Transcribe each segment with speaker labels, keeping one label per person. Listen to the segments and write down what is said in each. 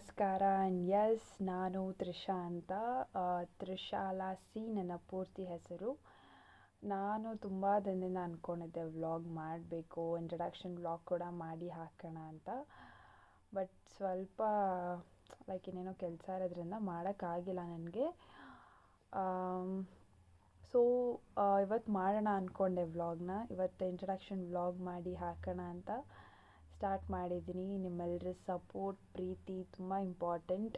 Speaker 1: ನಮಸ್ಕಾರ and Yes ನಾನು ತ್ರಿಷಾ ಅಂತ. ತ್ರಿಶಾಲಾ ಸಿ ನನ್ನ ಪೂರ್ತಿ ಹೆಸರು. ನಾನು ತುಂಬ ದಿನದಿಂದ ಅಂದ್ಕೊಂಡಿದ್ದೆ ವ್ಲಾಗ್ ಮಾಡಬೇಕು, ಇಂಟ್ರಡಕ್ಷನ್ ವ್ಲಾಗ್ ಕೂಡ ಮಾಡಿ ಹಾಕೋಣ ಅಂತ. ಬಟ್ ಸ್ವಲ್ಪ ಏನೇನೋ ಕೆಲಸ ಇರೋದ್ರಿಂದ ಮಾಡೋಕ್ಕಾಗಿಲ್ಲ ನನಗೆ. ಸೊ ಇವತ್ತು ಮಾಡೋಣ ಅಂದ್ಕೊಂಡೆ ವ್ಲಾಗ್ನ. ಇವತ್ತು ಇಂಟ್ರಡಕ್ಷನ್ ವ್ಲಾಗ್ ಮಾಡಿ ಹಾಕೋಣ ಅಂತ ಸ್ಟಾರ್ಟ್ ಮಾಡಿದ್ದೀನಿ. ನಿಮ್ಮೆಲ್ಲರ ಸಪೋರ್ಟ್, ಪ್ರೀತಿ ತುಂಬ ಇಂಪಾರ್ಟೆಂಟ್.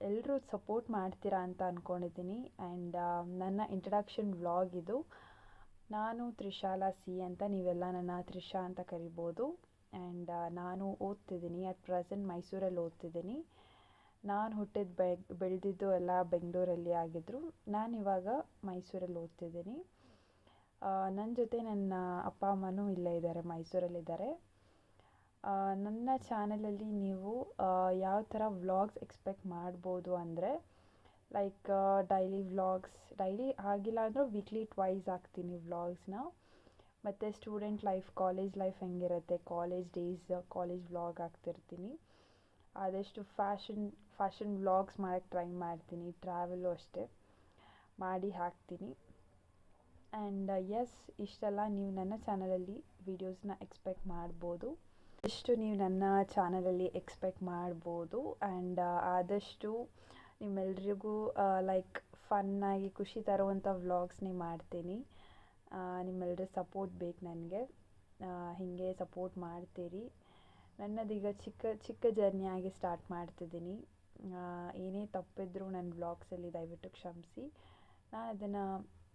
Speaker 1: ಎಲ್ಲರೂ ಸಪೋರ್ಟ್ ಮಾಡ್ತೀರಾ ಅಂತ ಅಂದ್ಕೊಂಡಿದ್ದೀನಿ. ಆ್ಯಂಡ್ ನನ್ನ ಇಂಟ್ರಡಕ್ಷನ್ ವ್ಲಾಗ್ ಇದು. ನಾನು ತ್ರಿಶಾಲಾ ಸಿ ಅಂತ, ನೀವೆಲ್ಲ ನನ್ನ ತ್ರಿಷಾ ಅಂತ ಕರಿಬೋದು. ಆ್ಯಂಡ್ ನಾನು ಓದ್ತಿದ್ದೀನಿ, ಅಟ್ ಪ್ರೆಸೆಂಟ್ ಮೈಸೂರಲ್ಲಿ ಓದ್ತಿದ್ದೀನಿ. ನಾನು ಬೆಳೆದಿದ್ದು ಎಲ್ಲ ಬೆಂಗಳೂರಲ್ಲಿ ಆಗಿದ್ದರು. ನಾನಿವಾಗ ಮೈಸೂರಲ್ಲಿ ಓದ್ತಿದ್ದೀನಿ. ನನ್ನ ಜೊತೆ ನನ್ನ ಅಪ್ಪ ಅಮ್ಮನೂ ಇಲ್ಲೇ ಇದ್ದಾರೆ, ಮೈಸೂರಲ್ಲಿದ್ದಾರೆ. ನನ್ನ ಚಾನಲಲ್ಲಿ ನೀವು ಯಾವ ಥರ ವ್ಲಾಗ್ಸ್ ಎಕ್ಸ್ಪೆಕ್ಟ್ ಮಾಡ್ಬೋದು ಅಂದರೆ, ಡೈಲಿ ವ್ಲಾಗ್ಸ್, ಡೈಲಿ ಆಗಿಲ್ಲ ಅಂದರೂ ವೀಕ್ಲಿ ಟ್ವೈಸ್ ಹಾಕ್ತೀನಿ ವ್ಲಾಗ್ಸ್ನ. ಮತ್ತು ಸ್ಟೂಡೆಂಟ್ ಲೈಫ್, ಕಾಲೇಜ್ ಲೈಫ್ ಹೆಂಗಿರುತ್ತೆ, ಕಾಲೇಜ್ ಡೇಸ್, ಕಾಲೇಜ್ ವ್ಲಾಗ್ ಹಾಕ್ತಿರ್ತೀನಿ. ಆದಷ್ಟು ಫ್ಯಾಷನ್ ವ್ಲಾಗ್ಸ್ ಮಾಡೋಕ್ಕೆ ಟ್ರೈ ಮಾಡ್ತೀನಿ. ಟ್ರಾವೆಲ್ಲು ಅಷ್ಟೇ ಮಾಡಿ ಹಾಕ್ತೀನಿ. ಆ್ಯಂಡ್ ಯಸ್, ಇಷ್ಟೆಲ್ಲ ನೀವು ನನ್ನ ಚಾನಲಲ್ಲಿ ವೀಡಿಯೋಸ್ನ ಎಕ್ಸ್ಪೆಕ್ಟ್ ಮಾಡ್ಬೋದು. ಇಷ್ಟು ನೀವು ನನ್ನ ಚಾನಲಲ್ಲಿ ಎಕ್ಸ್ಪೆಕ್ಟ್ ಮಾಡ್ಬೋದು. ಆ್ಯಂಡ್ ಆದಷ್ಟು ನಿಮ್ಮೆಲ್ರಿಗೂ ಫನ್ನಾಗಿ ಖುಷಿ ತರುವಂಥ ವ್ಲಾಗ್ಸ್ನೇ ಮಾಡ್ತೀನಿ. ನಿಮ್ಮೆಲ್ಲರ ಸಪೋರ್ಟ್ ಬೇಕು ನನಗೆ. ಹೀಗೆ ಸಪೋರ್ಟ್ ಮಾಡ್ತೀರಿ. ನನ್ನದೀಗ ಚಿಕ್ಕ ಜರ್ನಿಯಾಗಿ ಸ್ಟಾರ್ಟ್ ಮಾಡ್ತಿದ್ದೀನಿ. ಏನೇ ತಪ್ಪಿದ್ರೂ ನನ್ನ ವ್ಲಾಗ್ಸಲ್ಲಿ ದಯವಿಟ್ಟು ಕ್ಷಮಿಸಿ.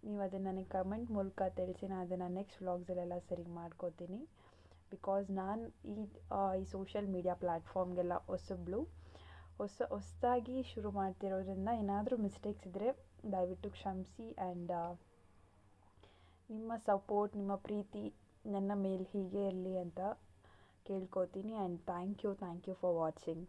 Speaker 1: ನೀವು ಅದನ್ನು ನನಗೆ ಕಮೆಂಟ್ ಮೂಲಕ ತಿಳಿಸಿ. ನಾನು ಅದನ್ನು ನೆಕ್ಸ್ಟ್ ವ್ಲಾಗ್ಸಲ್ಲೆಲ್ಲ ಸರಿ ಮಾಡ್ಕೋತೀನಿ. ಬಿಕಾಸ್ ನಾನು ಈ ಸೋಷಿಯಲ್ ಮೀಡಿಯಾ ಪ್ಲ್ಯಾಟ್ಫಾರ್ಮ್ಗೆಲ್ಲ ಹೊಸದಾಗಿ ಶುರು ಮಾಡ್ತಿರೋದ್ರಿಂದ ಏನಾದರೂ ಮಿಸ್ಟೇಕ್ಸ್ ಇದ್ದರೆ ದಯವಿಟ್ಟು ಕ್ಷಮಿಸಿ. ಆ್ಯಂಡ್ ನಿಮ್ಮ ಸಪೋರ್ಟ್, ನಿಮ್ಮ ಪ್ರೀತಿ ನನ್ನ ಮೇಲೆ ಹೀಗೆ ಇರಲಿ ಅಂತ ಕೇಳ್ಕೊತೀನಿ. And thank you for watching.